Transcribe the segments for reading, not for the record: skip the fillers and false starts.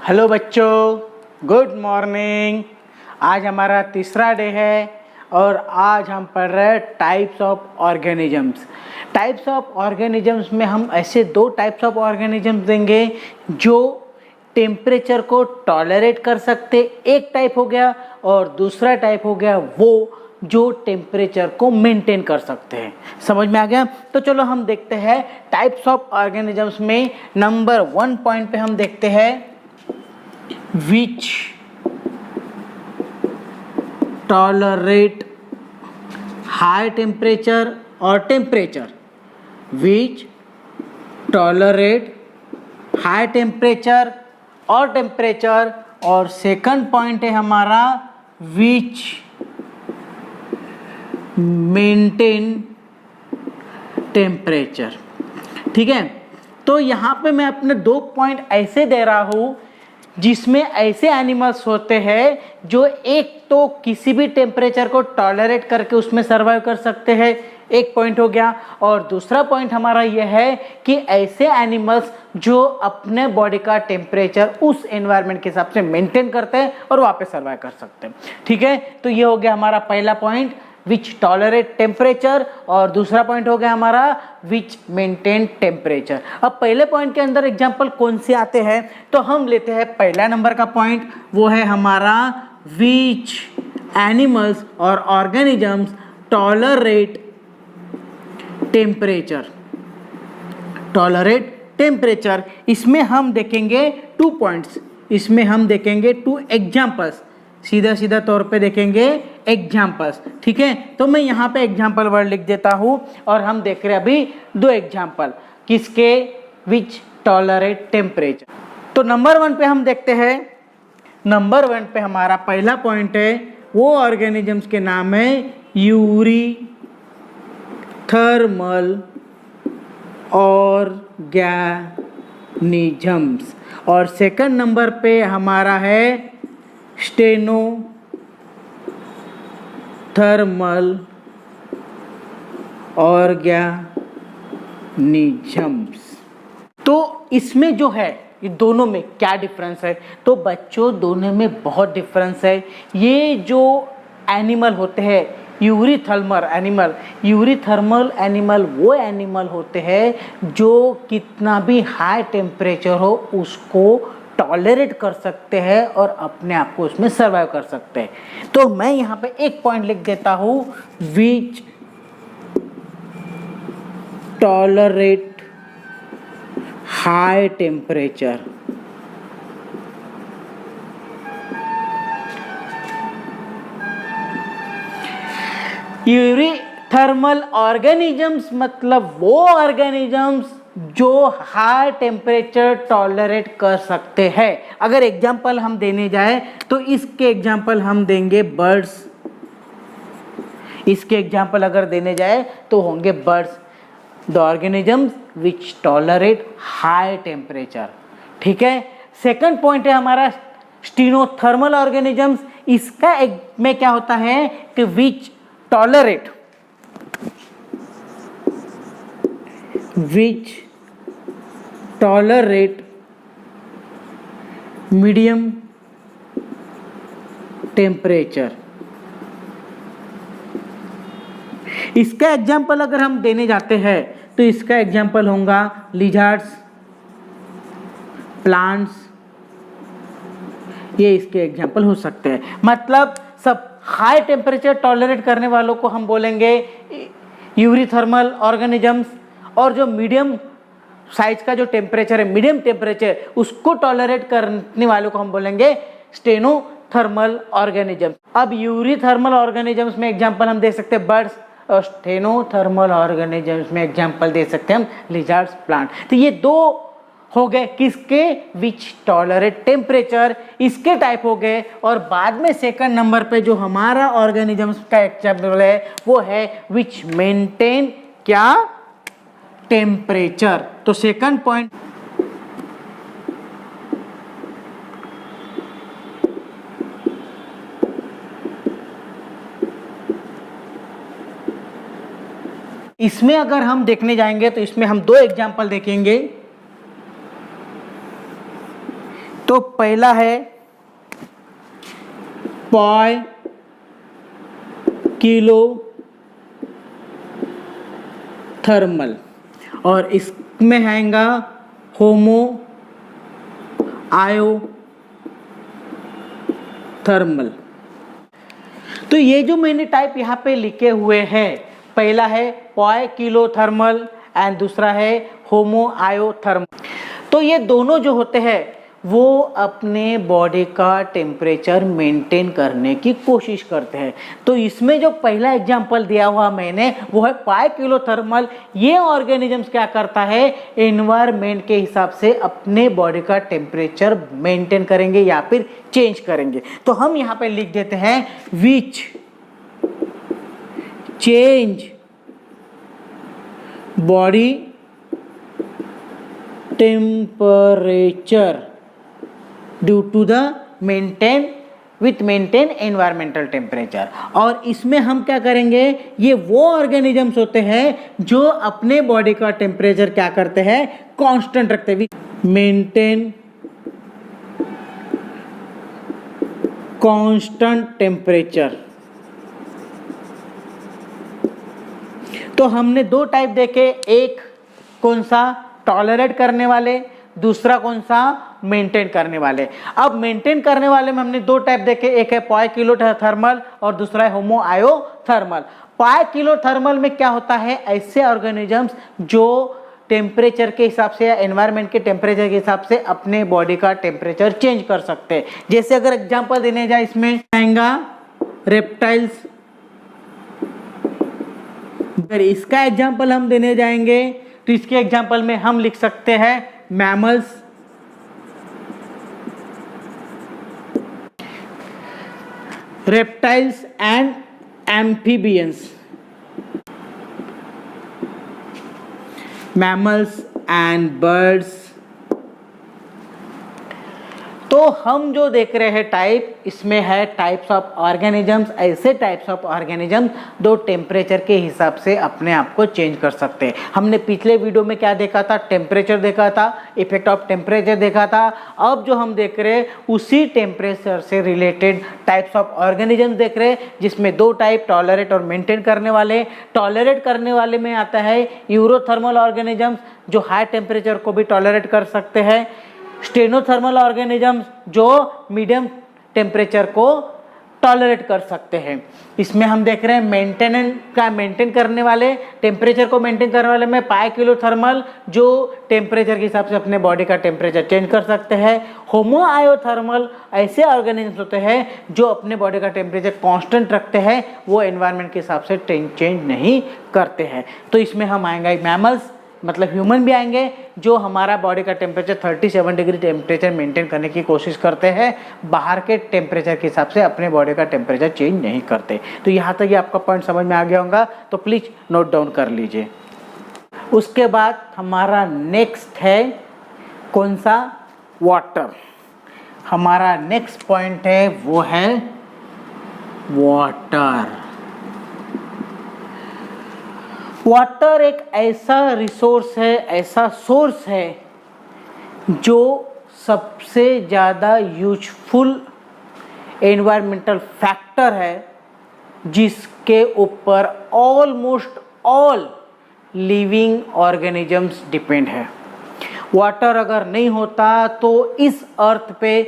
Hello बच्चों, good morning. आज हमारा तीसरा डे है और आज हम पढ़ रहे हैं types of organisms. Types of organisms में हम ऐसे दो टाइप्स ऑफ ऑर्गेनिजम्स देंगे जो टेम्परेचर को टॉलरेट कर सकते, एक टाइप हो गया, और दूसरा टाइप हो गया वो जो टेम्परेचर को मेंटेन कर सकते हैं। समझ में आ गया? तो चलो हम देखते हैं टाइप्स ऑफ ऑर्गेनिजम्स में नंबर 1 पॉइंट पे हम देखते हैं which tolerate high temperature or temperature, which tolerate high temperature or temperature, और सेकंड पॉइंट है हमारा which maintain temperature। ठीक है, तो यहाँ पे मैं अपने दो पॉइंट ऐसे दे रहा हूँ जिसमें ऐसे एनिमल्स होते हैं जो एक तो किसी भी टेम्परेचर को टॉलरेट करके उसमें सर्वाइव कर सकते हैं, एक पॉइंट हो गया। और दूसरा पॉइंट हमारा यह है कि ऐसे एनिमल्स जो अपने बॉडी का टेम्परेचर उस एनवायरनमेंट के हिसाब से मेंटेन करते हैं और वहाँ पे सर्वाइव कर सकते हैं। ठीक है, तो ये हो गया हमारा पहला पॉइंट विच टॉलरेट टेम्परेचर, और दूसरा पॉइंट हो गया हमारा विच मेंटेन टेम्परेचर। अब पहले पॉइंट के अंदर एग्जांपल कौन से आते हैं, तो हम लेते हैं पहला नंबर का पॉइंट, वो है हमारा विच एनिमल्स और organisms tolerate temperature. Tolerate temperature, इसमें हम देखेंगे 2 पॉइंट्स, इसमें हम देखेंगे 2 एग्जांपल्स, सीधा सीधा तौर पे देखेंगे एग्जाम्पल्स। ठीक है, तो मैं यहाँ पे एग्जाम्पल वर्ड लिख देता हूँ और हम देख रहे हैं अभी 2 एग्जाम्पल किसके, विच टॉलरेट टेम्परेचर। तो नंबर 1 पे हम देखते हैं, नंबर 1 पे हमारा पहला पॉइंट है वो ऑर्गेनिजम्स के नाम है यूरी थर्मल ऑर्गेनिजम्स, और सेकंड नंबर पे हमारा है स्टेनो थर्मल ऑर्गेनिजम्स। तो इसमें जो है ये दोनों में क्या डिफरेंस है, तो बच्चों दोनों में बहुत डिफरेंस है। ये जो एनिमल होते हैं यूरीथर्मल एनिमल वो एनिमल होते हैं जो कितना भी हाई टेम्परेचर हो उसको टॉलरेट कर सकते हैं और अपने आप को उसमें सर्वाइव कर सकते हैं। तो मैं यहाँ पे एक पॉइंट लिख देता हूँ, which tolerate high temperature. Eurythermal organisms मतलब वो ऑर्गेनिजम्स जो हाई टेम्परेचर टॉलरेट कर सकते हैं। अगर एग्जाम्पल हम देने जाए तो इसके एग्जाम्पल हम देंगे बर्ड्स, इसके एग्जाम्पल अगर देने जाए तो होंगे birds, the organisms which tolerate high temperature. ठीक है, सेकंड पॉइंट है हमारा स्टीनोथर्मल ऑर्गेनिजम्स। इसका एक में क्या होता है कि विच टॉलरेट मीडियम टेम्परेचर। इसका एग्जाम्पल अगर हम देने जाते हैं तो इसका एग्जाम्पल होगा लिजर्ड्स, प्लांट्स, ये इसके एग्जाम्पल हो सकते हैं। मतलब सब हाई टेम्परेचर टॉलरेट करने वालों को हम बोलेंगे यूरीथर्मल ऑर्गेनिजम्स, और जो मीडियम साइज का जो टेम्परेचर है, मीडियम टेम्परेचर, उसको टॉलरेट करने वालों को हम बोलेंगे स्टेनोथर्मल ऑर्गेनिजम्स। अब यूरीथर्मल ऑर्गेनिजम्स में एग्जांपल हम दे सकते हैं बर्ड्स, और स्टेनोथर्मल ऑर्गेनिजम्स में एग्जांपल दे सकते हैं हम लिजर्ड्स, प्लांट। तो ये दो हो गए किसके, विच टॉलरेट टेम्परेचर, इसके टाइप हो गए। और बाद में सेकंड नंबर पे जो हमारा ऑर्गेनिजम्स का एग्जाम्पल है वो है विच मेंटेन क्या, टेम्परेचर। तो सेकंड पॉइंट इसमें अगर हम देखने जाएंगे तो इसमें हम 2 एग्जाम्पल देखेंगे तो पहला है पॉय किलो थर्मल और इसमें आएगा होमो आयो थर्मल। तो ये जो मैंने टाइप यहाँ पे लिखे हुए हैं, पहला है पॉय किलो थर्मल एंड दूसरा है होमो आयो थर्मल। तो ये दोनों जो होते हैं वो अपने बॉडी का टेम्परेचर मेंटेन करने की कोशिश करते हैं। तो इसमें जो पहला एग्जांपल दिया हुआ मैंने वो है पाई किलो थर्मल। ये ऑर्गेनिजम्स क्या करता है, एनवायरनमेंट के हिसाब से अपने बॉडी का टेम्परेचर मेंटेन करेंगे या फिर चेंज करेंगे। तो हम यहाँ पे लिख देते हैं which change body temperature due to the maintain environmental temperature. और इसमें हम क्या करेंगे, ये वो ऑर्गेनिजम्स होते हैं जो अपने बॉडी का टेम्परेचर क्या करते हैं, कांस्टेंट रखते हैं। Maintain constant temperature. तो हमने दो टाइप देखे, एक कौन सा, टॉलरेट करने वाले, दूसरा कौन सा, मेंटेन करने वाले। अब मेंटेन करने वाले में हमने दो टाइप देखे, एक है पाई किलो थर्मल और दूसरा है होमो आयो थर्मल। पाई किलो थर्मल में क्या होता है, ऐसे ऑर्गेनिजम्स जो टेम्परेचर के हिसाब से या एनवायरनमेंट के टेम्परेचर के हिसाब से अपने बॉडी का टेम्परेचर चेंज कर सकते हैं। जैसे अगर एग्जांपल देने जाए, इसमें आएगा रेप्टाइल्स। अगर इसका एग्जांपल हम देने जाएंगे तो इसके एग्जांपल में हम लिख सकते हैं mammals, reptiles and amphibians, mammals and birds। तो हम जो देख रहे हैं टाइप, इसमें है टाइप्स ऑफ ऑर्गेनिजम्स, ऐसे टाइप्स ऑफ ऑर्गेनिजम्स दो टेम्परेचर के हिसाब से अपने आप को चेंज कर सकते हैं। हमने पिछले वीडियो में क्या देखा था, टेम्परेचर देखा था, इफेक्ट ऑफ टेम्परेचर देखा था। अब जो हम देख रहे हैं उसी टेम्परेचर से रिलेटेड टाइप्स ऑफ ऑर्गेनिजम्स देख रहे हैं, जिसमें दो टाइप, टॉलरेट और मेंटेन करने वाले। टॉलरेट करने वाले में आता है यूरोथर्मल ऑर्गेनिजम्स जो हाई टेम्परेचर को भी टॉलरेट कर सकते हैं, स्टेनोथर्मल ऑर्गेनिजम्स जो मीडियम टेम्परेचर को टॉलरेट कर सकते हैं। इसमें हम देख रहे हैं मेंटेन करने वाले, टेम्परेचर को मेंटेन करने वाले में पाई किलो थर्मल जो टेम्परेचर के हिसाब से अपने बॉडी का टेम्परेचर चेंज कर सकते हैं। होमो आयोथर्मल ऐसे ऑर्गेनिजम्स होते हैं जो अपने बॉडी का टेम्परेचर कांस्टेंट रखते हैं, वो एनवायरनमेंट के हिसाब से चेंज नहीं करते हैं। तो इसमें हम आएंगे मैमल्स, मतलब ह्यूमन भी आएंगे जो हमारा बॉडी का टेम्परेचर 37 डिग्री टेम्परेचर मेंटेन करने की कोशिश करते हैं, बाहर के टेम्परेचर के हिसाब से अपने बॉडी का टेम्परेचर चेंज नहीं करते। तो यहाँ तक ये आपका पॉइंट समझ में आ गया होगा, तो प्लीज़ नोट डाउन कर लीजिए। उसके बाद हमारा नेक्स्ट है कौन सा, वाटर। हमारा नेक्स्ट पॉइंट है वो है वाटर। वाटर एक ऐसा रिसोर्स है, ऐसा सोर्स है जो सबसे ज़्यादा यूजफुल एनवायरमेंटल फैक्टर है, जिसके ऊपर almost all living organisms depend है। वाटर अगर नहीं होता तो इस अर्थ पे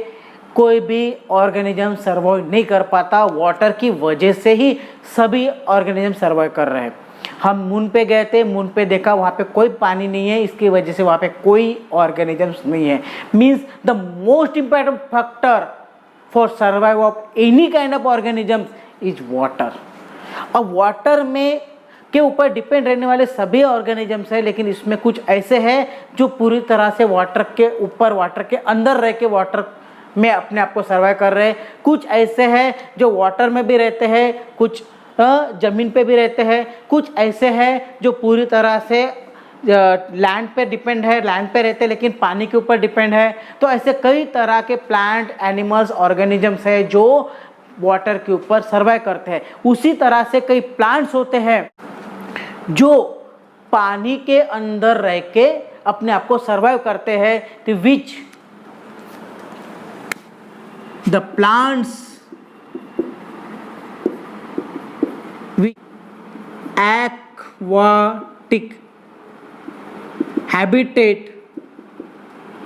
कोई भी ऑर्गेनिज्म सर्वाइव नहीं कर पाता। वाटर की वजह से ही सभी ऑर्गेनिज्म सर्वाइव कर रहे हैं। हम मून पे गए थे, मून पे देखा वहाँ पे कोई पानी नहीं है, इसकी वजह से वहाँ पे कोई ऑर्गेनिजम्स नहीं है। Means the most important factor for survive of any kind of organisms is water. अब वाटर में के ऊपर डिपेंड रहने वाले सभी ऑर्गेनिजम्स है, लेकिन इसमें कुछ ऐसे हैं जो पूरी तरह से वाटर के ऊपर, वाटर के अंदर रह के वाटर में अपने आप को सर्वाइव कर रहे हैं। कुछ ऐसे हैं जो वाटर में भी रहते हैं, कुछ जमीन पे भी रहते हैं, कुछ ऐसे हैं जो पूरी तरह से लैंड पे डिपेंड है, लैंड पे रहते हैं लेकिन पानी के ऊपर डिपेंड है। तो ऐसे कई तरह के प्लांट, एनिमल्स, ऑर्गेनिजम्स है जो वाटर के ऊपर सर्वाइव करते हैं। उसी तरह से कई प्लांट्स होते हैं जो पानी के अंदर रह के अपने आप को सर्वाइव करते हैं। तो which the plants which aquatic habitat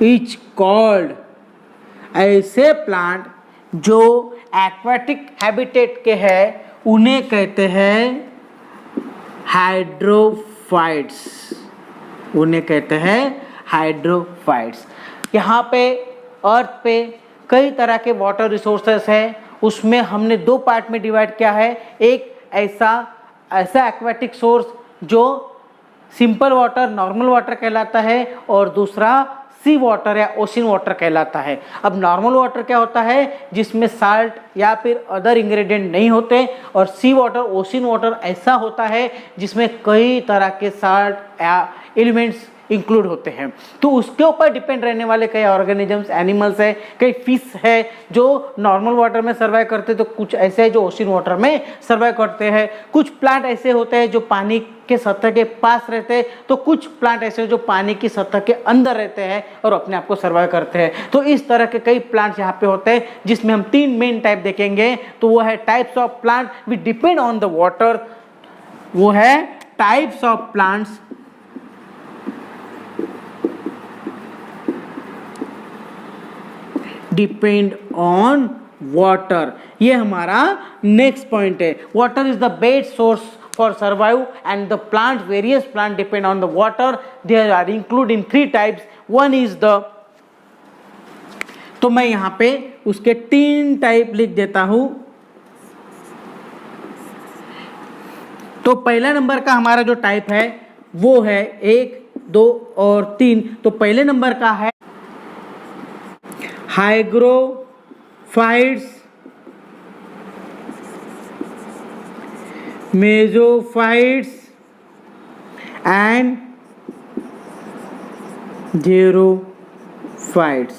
is called, ऐसे प्लांट जो एक्वाटिक हैबिटेट के हैं उन्हें कहते हैं हाइड्रोफाइट्स, उन्हें कहते हैं हाइड्रोफाइट्स। यहाँ पे अर्थ पे कई तरह के वाटर रिसोर्सेस हैं, उसमें हमने दो पार्ट में डिवाइड किया है। एक ऐसा एक्वाटिक सोर्स जो सिंपल वाटर, नॉर्मल वाटर कहलाता है, और दूसरा सी वाटर या ओशन वाटर कहलाता है। अब नॉर्मल वाटर क्या होता है, जिसमें साल्ट या फिर अदर इंग्रेडिएंट नहीं होते, और सी वाटर, ओशन वाटर ऐसा होता है जिसमें कई तरह के साल्ट या एलिमेंट्स इंक्लूड होते हैं। तो उसके ऊपर डिपेंड रहने वाले कई ऑर्गेनिजम्स, एनिमल्स है, कई फिश है जो नॉर्मल वाटर में सर्वाइव करते हैं, तो कुछ ऐसे हैं जो ओशन वाटर में सर्वाइव करते हैं। कुछ प्लांट ऐसे होते हैं जो पानी के सतह के पास रहते हैं, तो कुछ प्लांट ऐसे जो पानी की सतह के अंदर रहते हैं और अपने आप को सर्वाइव करते हैं। तो इस तरह के कई प्लांट्स यहाँ पे होते हैं, जिसमें हम तीन मेन टाइप देखेंगे। तो वो है types of plant which depend on the water, वो है types of plants depend on water. ये हमारा नेक्स्ट पॉइंट है। Water is the best source for survive and the plant, various plant depend on the water. They are include in three types. One is the, तो मैं यहां पे उसके तीन type लिख देता हूं। तो पहला नंबर का हमारा जो टाइप है वो है 1, 2 और 3। तो पहले नंबर का है हाइग्रोफाइट्स, मेसोफाइट्स एंड ज़ेरोफाइट्स।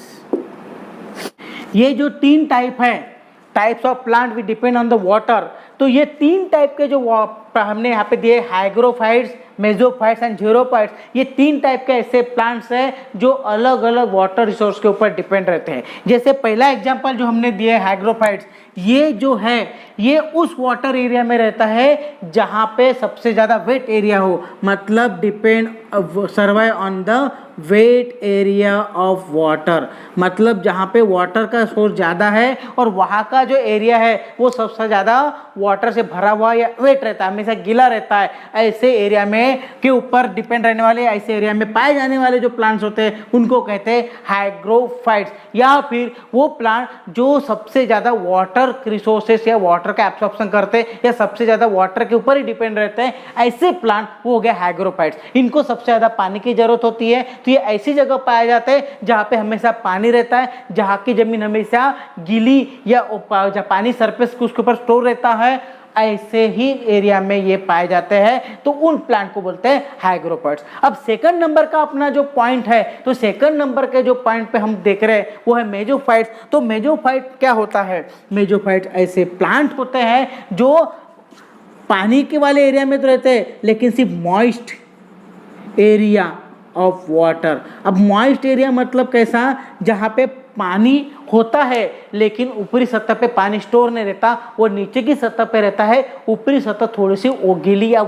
ये जो तीन टाइप है, types of plant which depend on the water, तो ये तीन टाइप के जो हमने यहाँ पे दिए, हाइग्रोफाइट्स, मेसोफाइट्स एंड ज़ेरोफाइट्स, ये तीन टाइप के ऐसे प्लांट्स हैं जो अलग अलग वाटर रिसोर्स के ऊपर डिपेंड रहते हैं। जैसे पहला एग्जांपल जो हमने दिया है हाइग्रोफाइट्स, ये जो है ये उस वाटर एरिया में रहता है जहाँ पे सबसे ज़्यादा वेट एरिया हो, मतलब depend survive on the wait area of water, मतलब जहाँ पे वाटर का सोर्स ज़्यादा है और वहाँ का जो एरिया है वो सबसे ज़्यादा वाटर से भरा हुआ या वेट रहता है, हमेशा गीला रहता है। ऐसे एरिया में के ऊपर डिपेंड रहने वाले, ऐसे एरिया में पाए जाने वाले जो प्लांट्स होते हैं उनको कहते हैं हाइग्रोफाइट्स, या फिर वो प्लांट जो सबसे ज़्यादा वाटर रिसोर्सेस या वाटर का एब्सॉर्प्शन करते हैं या सबसे ज़्यादा वाटर के ऊपर ही डिपेंड रहते हैं, ऐसे प्लांट वो हो गए हाइग्रोफाइट्स। इनको सबसे ज़्यादा पानी की जरूरत होती है, तो ये ऐसी जगह पाए जाते हैं जहाँ पे हमेशा पानी रहता है, जहाँ की जमीन हमेशा गीली या जहाँ पानी सरफेस उसके ऊपर स्टोर रहता है, ऐसे ही एरिया में ये पाए जाते हैं, तो उन प्लांट को बोलते हैं हाइग्रोफाइट्स। अब सेकंड नंबर का अपना जो पॉइंट है, तो सेकंड नंबर के जो पॉइंट पे हम देख रहे हैं वो है मेसोफाइट्स। तो मेसोफाइट क्या होता है, मेसोफाइट ऐसे प्लांट होते हैं जो पानी के वाले एरिया में तो रहते हैं लेकिन सिर्फ मॉइस्ट एरिया ऑफ वाटर। अब मॉइस्ट एरिया मतलब कैसा, जहाँ पे पानी होता है लेकिन ऊपरी सतह पे पानी स्टोर नहीं रहता, वो नीचे की सतह पे रहता है, ऊपरी सतह थोड़ी सी गीली या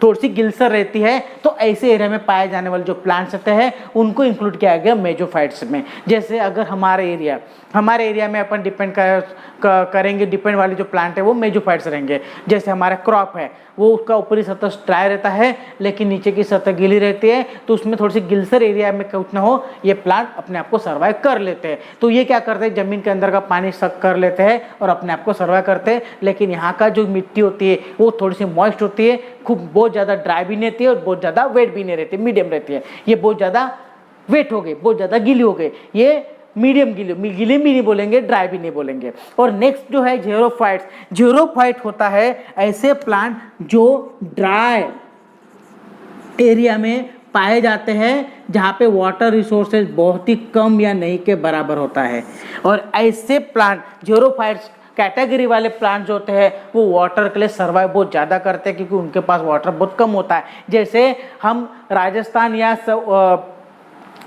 थोड़ी सी गिलसर रहती है। तो ऐसे एरिया में पाए जाने वाले जो प्लांट्स रहते हैं उनको इंक्लूड किया गया मेसोफाइट्स में। जैसे अगर हमारे एरिया में अपन डिपेंड करेंगे, डिपेंड वाले जो प्लांट है वो मेसोफाइट्स रहेंगे। जैसे हमारा क्रॉप है वो उसका ऊपरी सतह ड्राई रहता है लेकिन नीचे की सतह गीली रहती है, तो उसमें थोड़ी सी गिलसर एरिया में कुछ ना हो, ये प्लांट अपने आप को सर्वाइव कर लेते हैं। तो ये क्या करते हैं, जमीन के अंदर का पानी सक कर लेते हैं और अपने आप को सर्वाइव करते हैं। लेकिन यहाँ का जो मिट्टी होती है वो थोड़ी सी मॉइस्ट होती है, खूब बहुत ज़्यादा ड्राई भी नहीं रहती है और बहुत ज़्यादा वेट भी नहीं रहती, मीडियम रहती है। ये बहुत ज़्यादा वेट हो गई, बहुत ज़्यादा गीली हो गई, ये मीडियम गीली भी नहीं बोलेंगे, ड्राई भी नहीं बोलेंगे। और नेक्स्ट जो है ज़ेरोफाइट्स, ज़ेरोफाइट होता है ऐसे प्लांट जो ड्राई एरिया में पाए जाते हैं जहाँ पे वाटर रिसोर्सेज बहुत ही कम या नहीं के बराबर होता है। और ऐसे प्लांट ज़ेरोफाइट्स कैटेगरी वाले प्लांट जो होते हैं वो वाटर के लिए सर्वाइव बहुत ज़्यादा करते हैं क्योंकि उनके पास वाटर बहुत कम होता है। जैसे हम राजस्थान या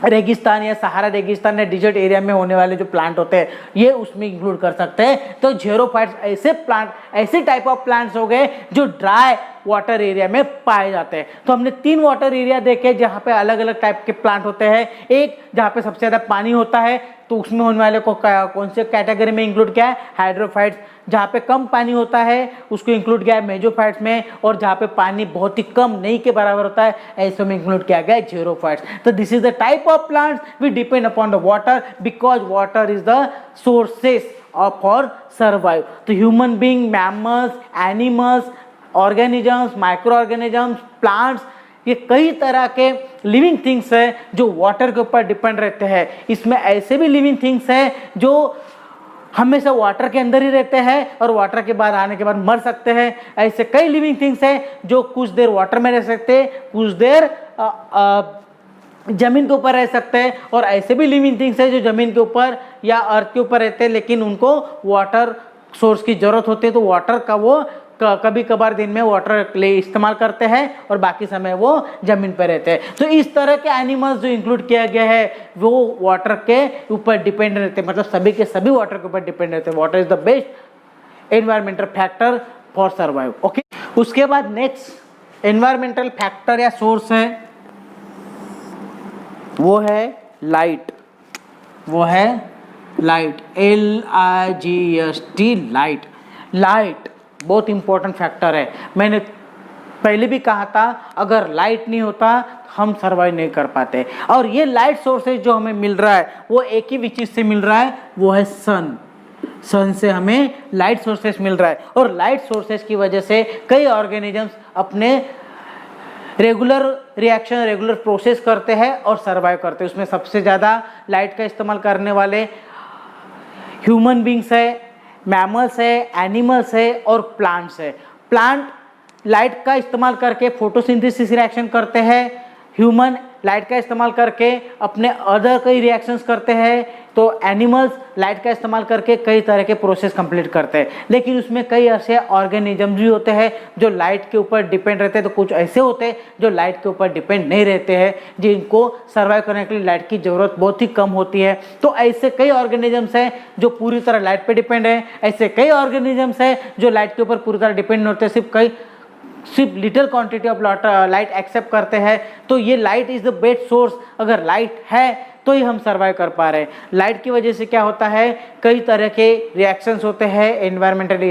रेगिस्तान या सहारा रेगिस्तान या डिजर्ट एरिया में होने वाले जो प्लांट होते हैं ये उसमें इंक्लूड कर सकते हैं। तो ज़ेरोफाइट्स ऐसे प्लांट, ऐसे टाइप ऑफ प्लांट्स हो गए जो ड्राई वाटर एरिया में पाए जाते हैं। तो हमने 3 वाटर एरिया देखे जहाँ पे अलग अलग टाइप के प्लांट होते हैं। एक जहाँ पे सबसे ज़्यादा पानी होता है तो उसमें होने वाले को कौन से कैटेगरी में इंक्लूड किया है, हाइड्रोफाइट्स। जहाँ पे कम पानी होता है उसको इंक्लूड किया है मेजोफाइट्स में, और जहाँ पे पानी बहुत ही कम नहीं के बराबर होता है ऐसे में इंक्लूड किया गया है ज़ेरोफाइट्स। तो this is the type of plants we depend upon the water because water is the sources of for survive. तो human being, mammals, animals, organisms, micro organisms, plants, ये कई तरह के लिविंग थिंग्स हैं जो वाटर के ऊपर डिपेंड रहते हैं। इसमें ऐसे भी लिविंग थिंग्स हैं जो हमेशा वाटर के अंदर ही रहते हैं और वाटर के बाद आने के बाद मर सकते हैं। ऐसे कई लिविंग थिंग्स हैं जो कुछ देर वाटर में रह सकते हैं, कुछ देर जमीन के ऊपर रह सकते हैं, और ऐसे भी लिविंग थिंग्स हैं जो जमीन के ऊपर या अर्थ के ऊपर रहते हैं लेकिन उनको वाटर सोर्स की जरूरत होती है। तो वाटर का वो कभी कभार दिन में वाटर के लिए इस्तेमाल करते हैं और बाकी समय वो जमीन पर रहते हैं। तो इस तरह के एनिमल्स जो इंक्लूड किया गया है वो वाटर के ऊपर डिपेंड रहते हैं, मतलब सभी के सभी वाटर के ऊपर डिपेंड रहते हैं। Water is the best environmental factor for survive. Okay, उसके बाद नेक्स्ट एनवायरमेंटल फैक्टर या सोर्स है वो है लाइट। वो है लाइट, LIGHT, लाइट। लाइट बहुत इंपॉर्टेंट फैक्टर है। मैंने पहले भी कहा था अगर लाइट नहीं होता हम सर्वाइव नहीं कर पाते। और ये लाइट सोर्सेज जो हमें मिल रहा है वो एक ही चीज से मिल रहा है, वो है सन। सन से हमें लाइट सोर्सेज मिल रहा है, और लाइट सोर्सेज की वजह से कई ऑर्गेनिजम्स अपने रेगुलर रिएक्शन, रेगुलर प्रोसेस करते हैं और सर्वाइव करते हैं। उसमें सबसे ज़्यादा लाइट का इस्तेमाल करने वाले ह्यूमन बींग्स है, मैमल्स है, एनिमल्स है और प्लांट्स है। प्लांट लाइट का इस्तेमाल करके फोटोसिंथेसिस रिएक्शन करते हैं, ह्यूमन लाइट का इस्तेमाल करके अपने अदर कई रिएक्शंस करते हैं, तो एनिमल्स लाइट का इस्तेमाल करके कई तरह के प्रोसेस कंप्लीट करते हैं। लेकिन उसमें कई ऐसे ऑर्गेनिजम्स भी होते हैं जो लाइट के ऊपर डिपेंड रहते हैं, तो कुछ ऐसे होते हैं जो लाइट के ऊपर डिपेंड नहीं रहते हैं, जिनको सर्वाइव करने के लिए लाइट की ज़रूरत बहुत ही कम होती है। तो ऐसे कई ऑर्गेनिजम्स हैं जो पूरी तरह लाइट पर डिपेंड है, ऐसे कई ऑर्गेनिजम्स हैं जो लाइट के ऊपर पूरी तरह डिपेंड नहीं होते, सिर्फ little quantity of light accept करते हैं। तो ये light is the best source. अगर लाइट है तो ही हम सर्वाइव कर पा रहे हैं। लाइट की वजह से क्या होता है, कई तरह के रिएक्शंस होते हैं, एनवायरमेंटल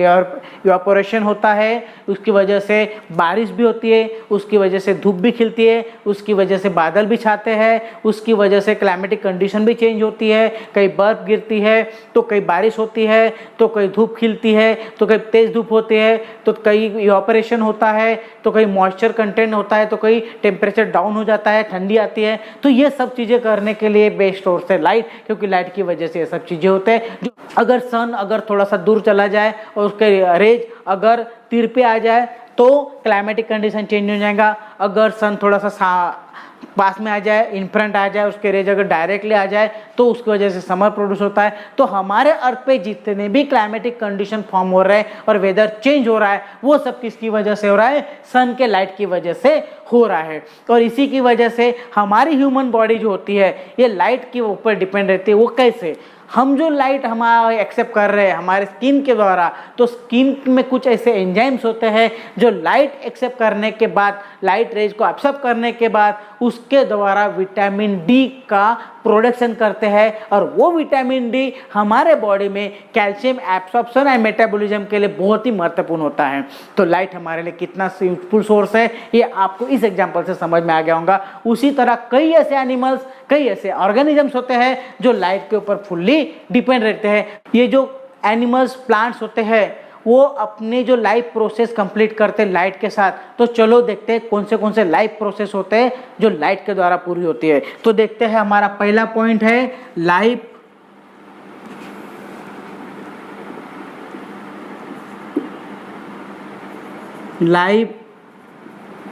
इवापोरेशन होता है, उसकी वजह से बारिश भी होती है, उसकी वजह से धूप भी खिलती है, उसकी वजह से बादल भी छाते हैं, उसकी वजह से क्लाइमेटिक कंडीशन भी चेंज होती है, कहीं बर्फ गिरती है तो कहीं बारिश होती है, तो कहीं धूप खिलती है, तो कहीं तेज़ धूप होती है, तो कहीं इवापोरेशन होता है, तो कहीं मॉइस्चर कंटेंट होता है, तो कहीं टेम्परेचर डाउन हो जाता है, ठंडी आती है। तो ये सब चीज़ें करने के लिए बेस्ट सोर्स है लाइट, क्योंकि लाइट की वजह से ये सब चीज़ें होते हैं। जो अगर सन अगर थोड़ा सा दूर चला जाए और उसके रेज अगर तीर पे आ जाए तो क्लाइमेटिक कंडीशन चेंज हो जाएगा। अगर सन थोड़ा सा पास में आ जाए, इन फ्रंट आ जाए, उसके रेज अगर डायरेक्टली आ जाए तो उसकी वजह से समर प्रोड्यूस होता है। तो हमारे अर्थ पे जितने भी क्लाइमेटिक कंडीशन फॉर्म हो रहे हैं और वेदर चेंज हो रहा है वो सब किसकी वजह से हो रहा है, सन के लाइट की वजह से हो रहा है। और इसी की वजह से हमारी ह्यूमन बॉडी जो होती है ये लाइट के ऊपर डिपेंड रहती है। वो कैसे, हम जो लाइट हमारा एक्सेप्ट कर रहे हैं हमारे स्किन के द्वारा, तो स्किन में कुछ ऐसे एंजाइम्स होते हैं जो लाइट एक्सेप्ट करने के बाद, लाइट रेज को एब्सॉर्ब करने के बाद उसके द्वारा विटामिन डी का प्रोडक्शन करते हैं, और वो विटामिन डी हमारे बॉडी में कैल्शियम एब्सॉर्प्शन एंड मेटाबॉलिज्म के लिए बहुत ही महत्वपूर्ण होता है। तो लाइट हमारे लिए कितना यूजफुल सोर्स है ये आपको इस एग्जाम्पल से समझ में आ गया होगा। उसी तरह कई ऐसे एनिमल्स, कई ऐसे ऑर्गेनिजम्स होते हैं जो लाइट के ऊपर फुल्ली डिपेंड रहते हैं। ये जो एनिमल्स, प्लांट्स होते हैं वो अपने जो लाइफ प्रोसेस कंप्लीट करते हैं लाइट के साथ। तो चलो देखते हैं कौन से लाइफ प्रोसेस होते हैं जो लाइट के द्वारा पूरी होती है। तो देखते हैं, हमारा पहला पॉइंट है life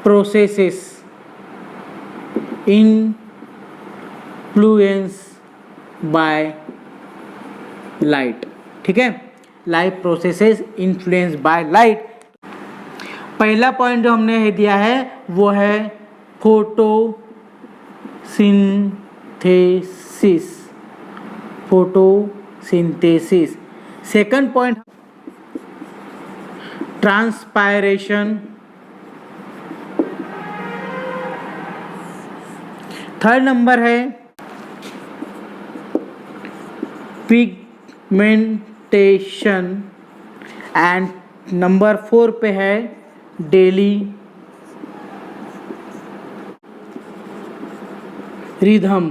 processes influence by light. ठीक है, life processes influence by light. पहला पॉइंट जो हमने दिया है वो है photosynthesis. Photosynthesis. Second point transpiration. Third number है पिगमेंटेशन एंड नंबर 4 पे है डेली रिदम।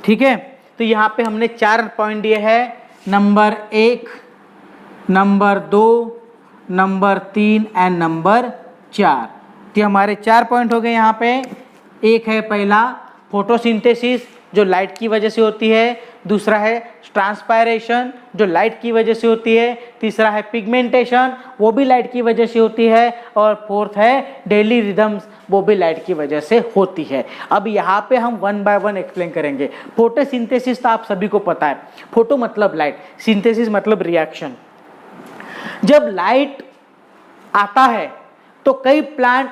ठीक है, तो यहाँ पे हमने 4 पॉइंट दिए हैं, number 1, number 2, number 3 and number 4। तो हमारे 4 पॉइंट हो गए यहाँ पे। एक है पहला फोटोसिंथेसिस जो लाइट की वजह से होती है, दूसरा है ट्रांसपायरेशन जो लाइट की वजह से होती है, तीसरा है पिगमेंटेशन वो भी लाइट की वजह से होती है, और फोर्थ है डेली रिदम्स वो भी लाइट की वजह से होती है। अब यहाँ पे हम 1 बाय 1 एक्सप्लेन करेंगे। फोटोसिंथेसिस तो आप सभी को पता है, फोटो मतलब लाइट, सिंथेसिस मतलब रिएक्शन। जब लाइट आता है तो कई प्लांट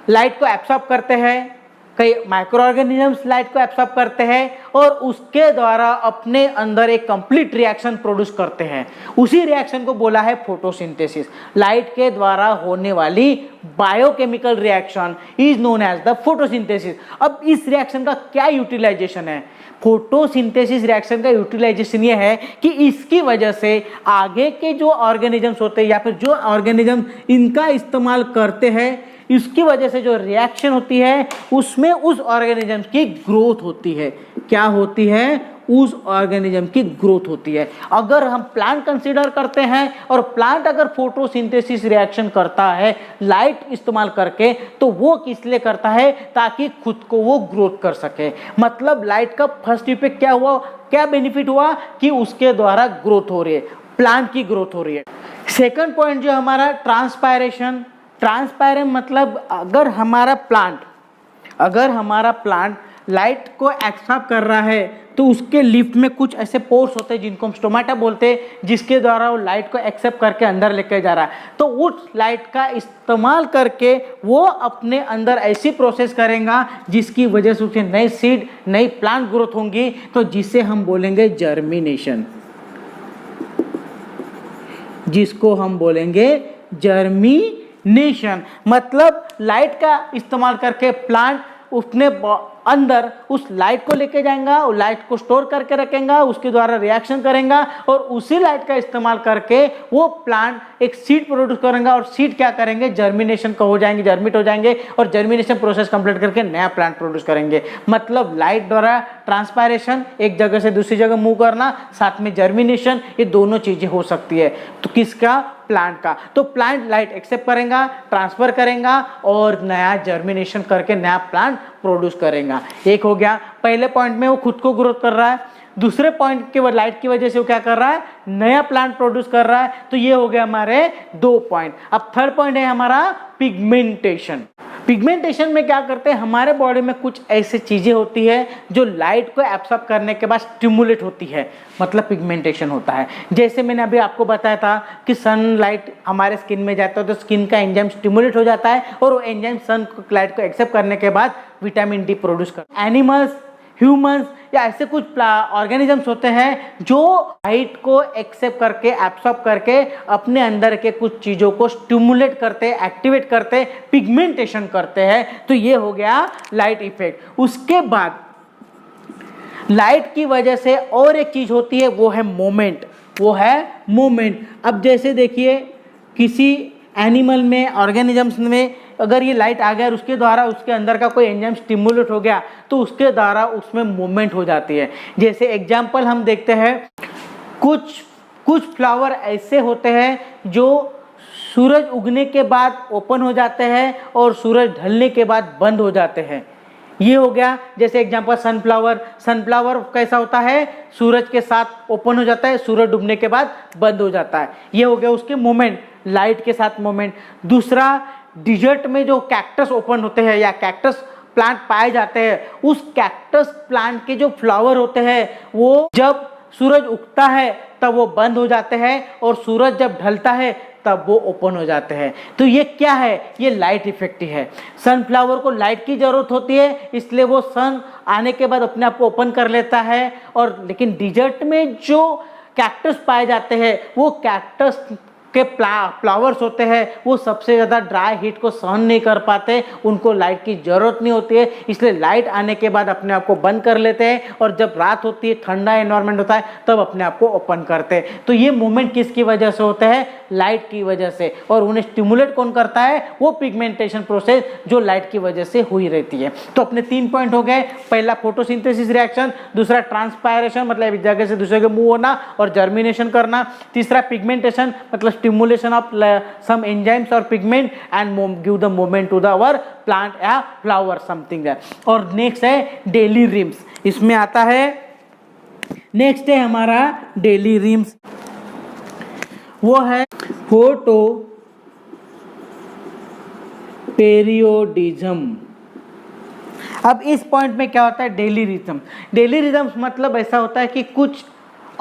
लाइट को एब्सॉर्ब करते हैं, कई माइक्रो ऑर्गेनिजम्स लाइट को एब्सॉर्ब करते हैं और उसके द्वारा अपने अंदर एक कंप्लीट रिएक्शन प्रोड्यूस करते हैं। उसी रिएक्शन को बोला है फोटोसिंथेसिस। लाइट के द्वारा होने वाली biochemical reaction is known as the photosynthesis. अब इस रिएक्शन का क्या यूटिलाइजेशन है? फोटोसिंथेसिस रिएक्शन का यूटिलाइजेशन ये है कि इसकी वजह से आगे के जो ऑर्गेनिजम्स होते हैं या फिर जो ऑर्गेनिजम इनका इस्तेमाल करते हैं, इसकी वजह से जो रिएक्शन होती है उसमें उस ऑर्गेनिज्म की ग्रोथ होती है। क्या होती है? उस ऑर्गेनिज्म की ग्रोथ होती है। अगर हम प्लांट कंसीडर करते हैं और प्लांट अगर फोटोसिंथेसिस रिएक्शन करता है लाइट इस्तेमाल करके, तो वो किस लिए करता है? ताकि खुद को वो ग्रोथ कर सके। मतलब लाइट का फर्स्ट इफेक्ट क्या हुआ, क्या बेनिफिट हुआ कि उसके द्वारा ग्रोथ हो रही है, प्लांट की ग्रोथ हो रही है। सेकंड पॉइंट जो हमारा ट्रांसपायरेशन। ट्रांसपायरेंट मतलब अगर हमारा प्लांट लाइट को एब्सॉर्ब कर रहा है तो उसके लिफ्ट में कुछ ऐसे पोर्स होते हैं जिनको हम स्टोमाटा बोलते हैं, जिसके द्वारा वो लाइट को एक्सेप्ट करके अंदर लेके जा रहा है। तो उस लाइट का इस्तेमाल करके वो अपने अंदर ऐसी प्रोसेस करेगा जिसकी वजह से उसे नई सीड, नई प्लांट ग्रोथ होंगी, तो जिसे हम बोलेंगे जर्मिनेशन, जिसको हम बोलेंगे जर्मिनेशन। मतलब लाइट का इस्तेमाल करके प्लांट उसने अंदर उस लाइट को लेके जाएगा, उस लाइट को स्टोर करके रखेगा, उसके द्वारा रिएक्शन करेगा और उसी लाइट का इस्तेमाल करके वो प्लांट एक सीड प्रोड्यूस करेगा और सीड क्या करेंगे? जर्मिनेशन का हो जाएंगे, जर्मिट हो जाएंगे और जर्मिनेशन प्रोसेस कंप्लीट करके नया प्लांट प्रोड्यूस करेंगे। मतलब लाइट द्वारा ट्रांसपायरेशन, एक जगह से दूसरी जगह मूव करना, साथ में जर्मिनेशन, ये दोनों चीजें हो सकती है। तो किसका? प्लांट का। तो प्लांट लाइट एक्सेप्ट करेगा, ट्रांसफर करेगा और नया जर्मिनेशन करके नया प्लांट प्रोड्यूस करेगा। एक हो गया, पहले पॉइंट में वो खुद को ग्रोथ कर रहा है, दूसरे पॉइंट के लाइट की वजह से वो क्या कर रहा है? नया प्लांट प्रोड्यूस कर रहा है। तो ये हो गया हमारे 2 पॉइंट। अब थर्ड पॉइंट है हमारा पिगमेंटेशन। पिगमेंटेशन में क्या करते हैं? हमारे बॉडी में कुछ ऐसी चीजें होती है जो लाइट को एब्सॉर्ब करने के बाद स्टिमुलेट होती है, मतलब पिगमेंटेशन होता है। जैसे मैंने अभी आपको बताया था कि सनलाइट हमारे स्किन में जाता है तो स्किन का एंजाइम स्टिमुलेट हो जाता है और वो एंजाइम सन लाइट को एक्सेप्ट करने के बाद विटामिन डी प्रोड्यूस करता है। एनिमल्स, ह्यूमंस या ऐसे कुछ ऑर्गेनिजम्स होते हैं जो लाइट को एक्सेप्ट करके, एब्सॉर्ब करके अपने अंदर के कुछ चीजों को स्टिमुलेट करते, एक्टिवेट करते, पिगमेंटेशन करते हैं। तो ये हो गया लाइट इफेक्ट। उसके बाद लाइट की वजह से और एक चीज होती है, वो है मोमेंट। वो है मोमेंट। अब जैसे देखिए किसी एनिमल में, ऑर्गेनिजम्स में अगर ये लाइट आ गया और उसके द्वारा उसके अंदर का कोई एंजाइम स्टिमुलेट हो गया तो उसके द्वारा उसमें मूवमेंट हो जाती है। जैसे एग्जांपल हम देखते हैं, कुछ फ्लावर ऐसे होते हैं जो सूरज उगने के बाद ओपन हो जाते हैं और सूरज ढलने के बाद बंद हो जाते हैं। ये हो गया जैसे एग्जांपल सनफ्लावर। सनफ्लावर कैसा होता है? सूरज के साथ ओपन हो जाता है, सूरज डूबने के बाद बंद हो जाता है। ये हो गया उसके मोमेंट, लाइट के साथ मोमेंट। दूसरा, डिजर्ट में जो कैक्टस ओपन होते हैं या कैक्टस प्लांट पाए जाते हैं, उस कैक्टस प्लांट के जो फ्लावर होते हैं वो जब सूरज उगता है तब वो बंद हो जाते हैं और सूरज जब ढलता है तब वो ओपन हो जाते हैं। तो ये क्या है, ये लाइट इफेक्ट है। सनफ्लावर को लाइट की जरूरत होती है, इसलिए वो सन आने के बाद अपने आप को ओपन कर लेता है। और लेकिन डिजर्ट में जो कैक्टस पाए जाते हैं, वो कैक्टस के फ्लावर्स होते हैं, वो सबसे ज़्यादा ड्राई हीट को सहन नहीं कर पाते, उनको लाइट की ज़रूरत नहीं होती है, इसलिए लाइट आने के बाद अपने आप को बंद कर लेते हैं। और जब रात होती है, ठंडा एनवायरनमेंट होता है, तब अपने आप को ओपन करते हैं। तो ये मूवमेंट किसकी वजह से होते हैं, लाइट की वजह से। और उन्हें स्टिमुलेट कौन करता है, वो पिगमेंटेशन प्रोसेस जो लाइट की वजह से हुई रहती है। तो अपने 3 पॉइंट हो गए। पहला फोटोसिंथेसिस रिएक्शन, दूसरा ट्रांसपायरेशन मतलब एक जगह से दूसरे जगह मूव होना और जर्मिनेशन करना, तीसरा पिगमेंटेशन मतलब stimulation of some enzymes or pigment and give the movement to the our plant या flower something है। और नेक्स्ट है डेली रिम्स, इसमें आता है नेक्स्ट है हमारा डेली रिम्स, वो है फोटो पेरियोडिज्म। अब इस पॉइंट में क्या होता है, डेली रिदम। डेली रिदम्स मतलब ऐसा होता है कि कुछ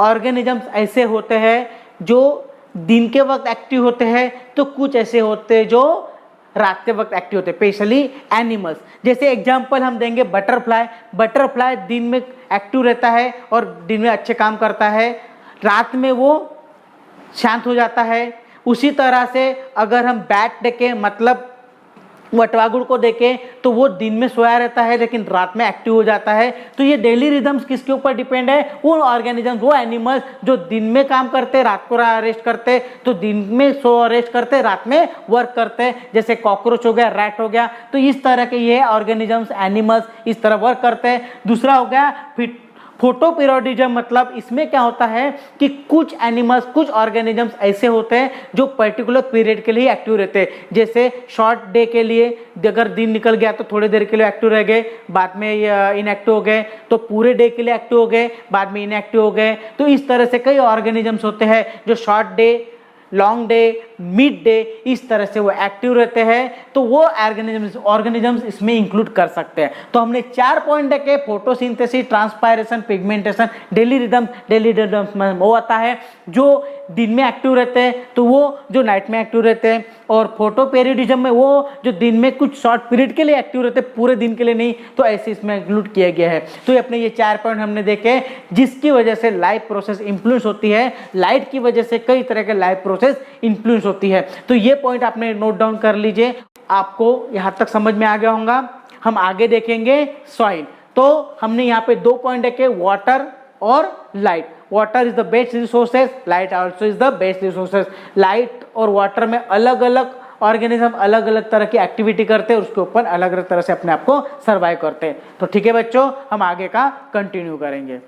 ऑर्गेनिजम्स ऐसे होते हैं जो दिन के वक्त एक्टिव होते हैं, तो कुछ ऐसे होते हैं जो रात के वक्त एक्टिव होते हैं, स्पेशली एनिमल्स। जैसे एग्जांपल हम देंगे बटरफ्लाई। बटरफ्लाई दिन में एक्टिव रहता है और दिन में अच्छे काम करता है, रात में वो शांत हो जाता है। उसी तरह से अगर हम बैट देखें मतलब वटवागुड़ को देखें, तो वो दिन में सोया रहता है लेकिन रात में एक्टिव हो जाता है। तो ये डेली रिदम्स किसके ऊपर डिपेंड है, वो ऑर्गेनिजम्स, वो एनिमल्स जो दिन में काम करते, रात को रेस्ट करते, तो दिन में रेस्ट करते, रात में वर्क करते, जैसे कॉकरोच हो गया, रैट हो गया। तो इस तरह के ये ऑर्गेनिजम्स, एनिमल्स इस तरह वर्क करते हैं। दूसरा हो गया फोटो पीरियोडिज्म, मतलब इसमें क्या होता है कि कुछ एनिमल्स, कुछ ऑर्गेनिजम्स ऐसे होते हैं जो पर्टिकुलर पीरियड के लिए एक्टिव रहते हैं। जैसे शॉर्ट डे के लिए अगर दिन निकल गया तो थोड़ी देर के लिए एक्टिव रह गए, बाद में इनएक्टिव हो गए, तो पूरे डे के लिए एक्टिव हो गए, बाद में इनएक्टिव हो गए। तो इस तरह से कई ऑर्गेनिजम्स होते हैं जो short day, long day, mid day इस तरह से वो एक्टिव रहते हैं। तो वो ऑर्गेनिजम्स इसमें इंक्लूड कर सकते हैं। तो हमने 4 पॉइंट देखे, photosynthesis, transpiration, pigmentation, daily rhythms. Daily rhythms में वो आता है जो दिन में एक्टिव रहते हैं, तो वो जो नाइट में एक्टिव रहते हैं। और फोटो पेरियोडिज्म में वो जो दिन में कुछ शॉर्ट पीरियड के लिए एक्टिव रहते हैं, पूरे दिन के लिए नहीं, तो ऐसे इसमें इंक्लूड किया गया है। तो ये अपने ये 4 पॉइंट हमने देखे जिसकी वजह से लाइफ प्रोसेस इन्फ्लुएंस होती है। लाइट की वजह से कई तरह के लाइफ प्रोसेस इन्फ्लुएंस होती है। तो ये पॉइंट आपने नोट डाउन कर लीजिए, आपको यहाँ तक समझ में आ गया होगा। हम आगे देखेंगे सॉइल। तो हमने यहाँ पे 2 पॉइंट देखे, वाटर और light. Water is the best resources, light also is the best resources. Light और वाटर में अलग अलग ऑर्गेनिज्म अलग अलग तरह की एक्टिविटी करते हैं, उसके ऊपर अलग अलग तरह से अपने आप को सर्वाइव करते हैं। तो ठीक है बच्चों, हम आगे का कंटिन्यू करेंगे।